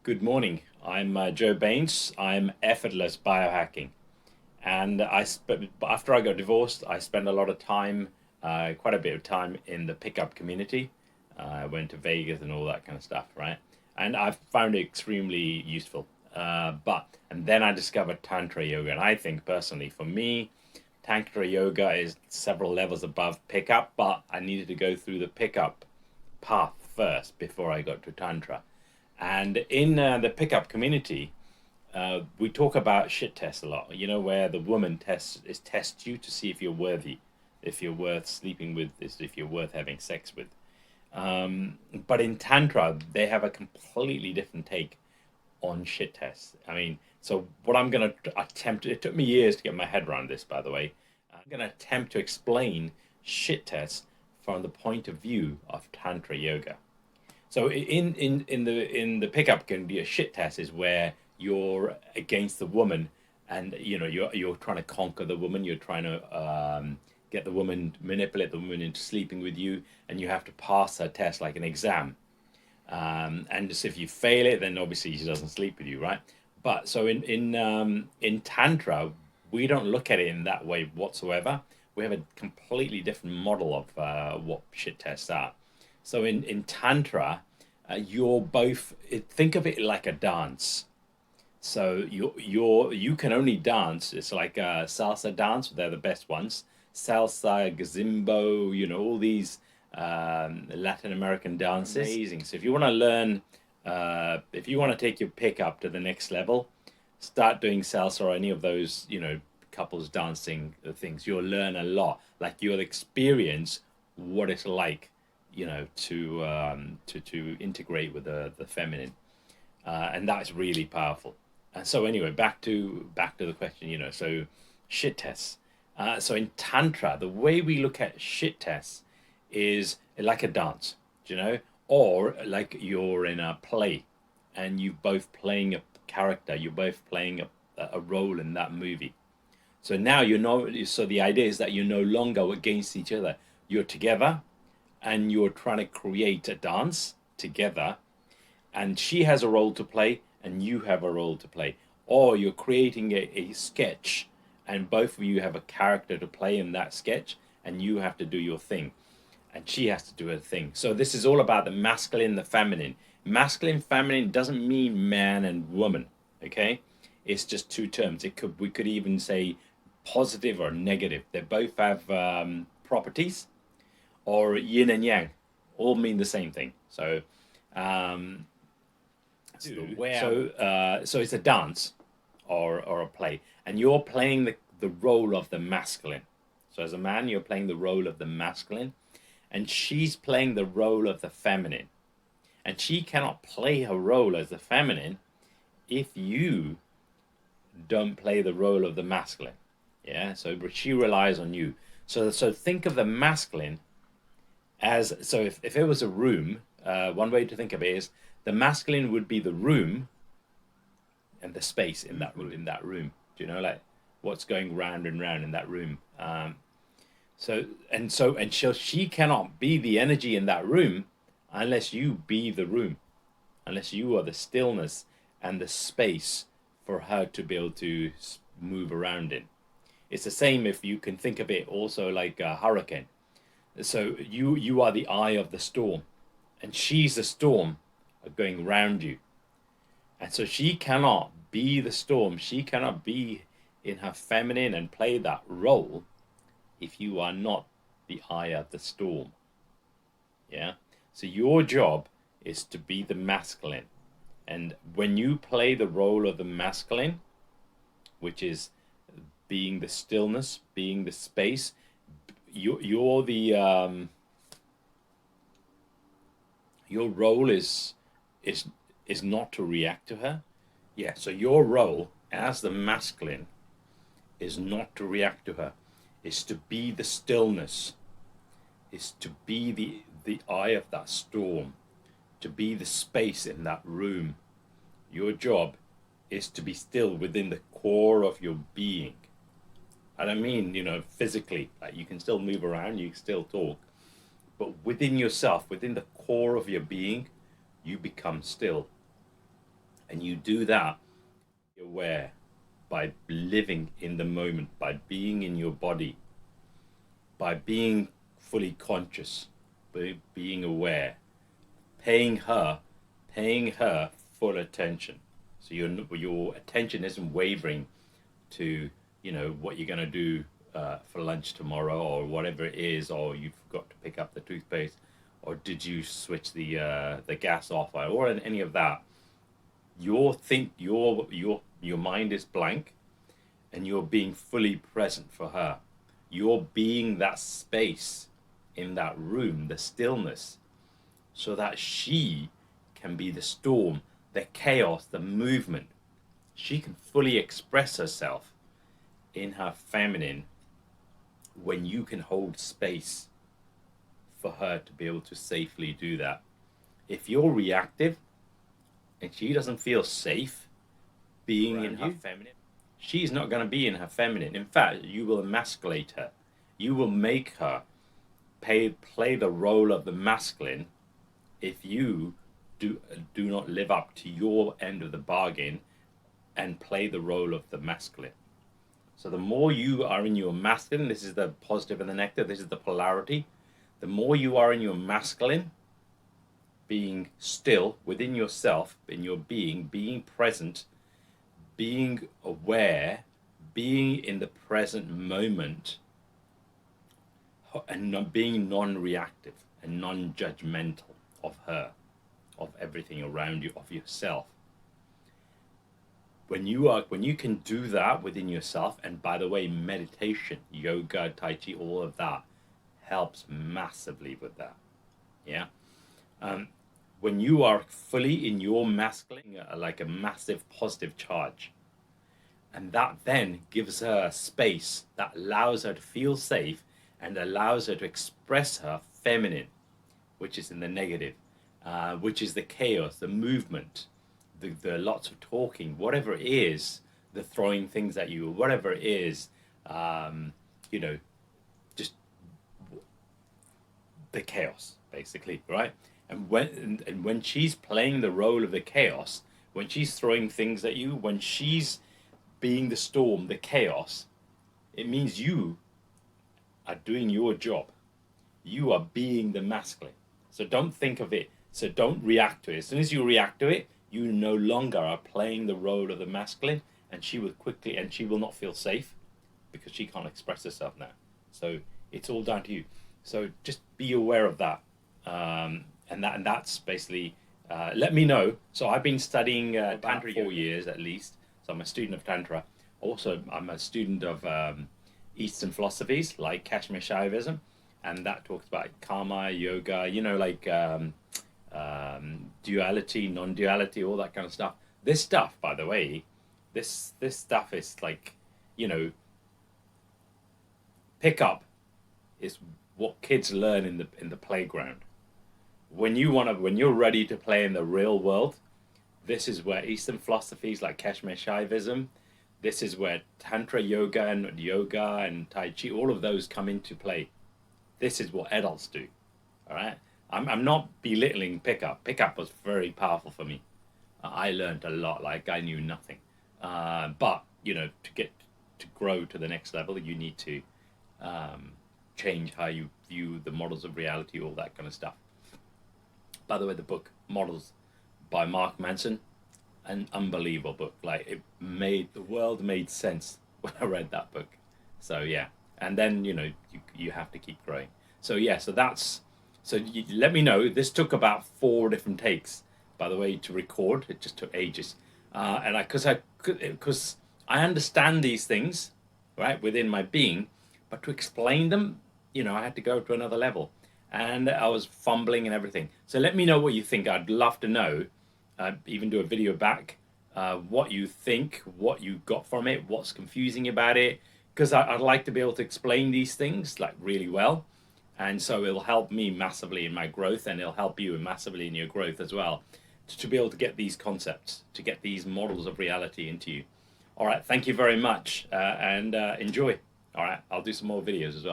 Good morning. I'm Joe Baines. I'm effortless biohacking, and after I got divorced, I spent a lot of time, quite a bit of time in the pickup community. I went to Vegas and all that kind of stuff, right? And I've found it extremely useful. And then I discovered Tantra yoga, and I think personally, for me, Tantra yoga is several levels above pickup, but I needed to go through the pickup path first before I got to Tantra. And in the pickup community, we talk about shit tests a lot. You know, where the woman tests you to see if you're worthy, if you're worth sleeping with, if you're worth having sex with. But in Tantra, they have a completely different take on shit tests. I mean, so what I'm going to attempt, it took me years to get my head around this, by the way. I'm going to attempt to explain shit tests from the point of view of Tantra yoga. So in the pickup can be a shit test is where you're against the woman, and you're trying to conquer the woman. You're trying to get the woman, manipulate the woman into sleeping with you, and you have to pass her test like an exam. And just if you fail it, then obviously she doesn't sleep with you, right? But so in Tantra, we don't look at it in that way whatsoever. We have a completely different model of what shit tests are. So in Tantra, you're both think of it like a dance. So you can only dance. It's like a salsa dance. They're the best ones. Salsa, gazimbo, all these Latin American dances. Amazing. So if you want to learn, if you want to take your pickup to the next level, start doing salsa or any of those, couples dancing things. You'll learn a lot. Like you'll experience what it's like, to integrate with the feminine, and that's really powerful. And so anyway, back to the question. So shit tests. So in Tantra, the way we look at shit tests is like a dance, or like you're in a play, and you're both playing a character. You're both playing a role in that movie. So now so the idea is that you're no longer against each other. You're together, and you're trying to create a dance together, and she has a role to play and you have a role to play, or you're creating a sketch and both of you have a character to play in that sketch, and you have to do your thing and she has to do her thing. So this is all about the masculine, the feminine. Masculine, feminine doesn't mean man and woman. Okay, it's just two terms. We could even say positive or negative. They both have properties, or yin and yang, all mean the same thing. So, so it's a dance or a play, and you're playing the role of the masculine. So as a man, you're playing the role of the masculine, and she's playing the role of the feminine. And she cannot play her role as the feminine if you don't play the role of the masculine. Yeah, so she relies on you. So think of the masculine as, so if it was a room, one way to think of it is the masculine would be the room and the space in that room. Do you know, like what's going round and round in that room? So she cannot be the energy in that room unless you be the room, unless you are the stillness and the space for her to be able to move around in. It's the same if you can think of it also like a hurricane. So you are the eye of the storm, and she's the storm going round you. And so she cannot be the storm. She cannot be in her feminine and play that role if you are not the eye of the storm. Yeah. So your job is to be the masculine. And when you play the role of the masculine, which is being the stillness, being the space, you're the your role is not to react to her. Yeah, so your role as the masculine is not to react to her, is to be the stillness, is to be the eye of that storm, to be the space in that room. Your job is to be still within the core of your being. I don't mean, physically, like you can still move around, you can still talk, but within yourself, within the core of your being, you become still. And you do that aware by living in the moment, by being in your body, by being fully conscious, by being aware, paying her, paying her full attention. So your attention isn't wavering to, you know, what you're going to do for lunch tomorrow, or whatever it is, or you forgot to pick up the toothpaste, or did you switch the gas off, or any of that. Your mind is blank, and you're being fully present for her. You're being that space in that room, the stillness, so that she can be the storm, the chaos, the movement. She can fully express herself in her feminine when you can hold space for her to be able to safely do that. If you're reactive and she doesn't feel safe being in her feminine, she's not going to be in her feminine. In fact, you will emasculate her. You will make her play the role of the masculine if you do not live up to your end of the bargain and play the role of the masculine. So the more you are in your masculine, this is the positive and the negative, this is the polarity. The more you are in your masculine, being still within yourself, in your being present, being aware, being in the present moment, and not being non-reactive and non-judgmental of her, of everything around you, of yourself. When you can do that within yourself, and by the way, meditation, yoga, tai chi, all of that helps massively with that. Yeah. When you are fully in your masculine, like a massive positive charge, and that then gives her space that allows her to feel safe and allows her to express her feminine, which is in the negative, which is the chaos, the movement, the lots of talking, whatever it is, the throwing things at you, whatever it is, you know, just the chaos, basically, right? And when she's playing the role of the chaos, when she's throwing things at you, when she's being the storm, the chaos, it means you are doing your job. You are being the masculine. So don't think of it. So don't react to it. As soon as you react to it, you no longer are playing the role of the masculine, and she will not feel safe because she can't express herself now. So it's all down to you. So just be aware of that. And that's basically, let me know. So I've been studying Tantra 4 years at least. So I'm a student of Tantra. Also, I'm a student of Eastern philosophies like Kashmir shaivism, and that talks about karma, yoga, you know, like duality, non-duality, all that kind of stuff. This stuff, by the way, this stuff is like, you know, pickup is what kids learn in the playground. When you're ready to play in the real world, this is where Eastern philosophies like Kashmir shaivism, this is where Tantra yoga and Tai Chi, all of those come into play. This is what adults do. All right. I'm not belittling pickup. Pickup was very powerful for me. I learned a lot. Like I knew nothing. But you know, to grow to the next level, you need to change how you view the models of reality, all that kind of stuff. By the way, the book Models by Mark Manson, an unbelievable book. Like the world made sense when I read that book. So yeah, and then you know you have to keep growing. So yeah, so you let me know. This took about 4 different takes, by the way, to record. It just took ages, and because I understand these things, right, within my being, but to explain them, you know, I had to go to another level, and I was fumbling and everything. So let me know what you think. I'd love to know. Even do a video back, what you think, what you got from it, what's confusing about it, because I'd like to be able to explain these things like really well, and so it'll help me massively in my growth, and it'll help you massively in your growth as well, to be able to get these concepts, to get these models of reality into you. All right, thank you very much, and enjoy. All right, I'll do some more videos as well.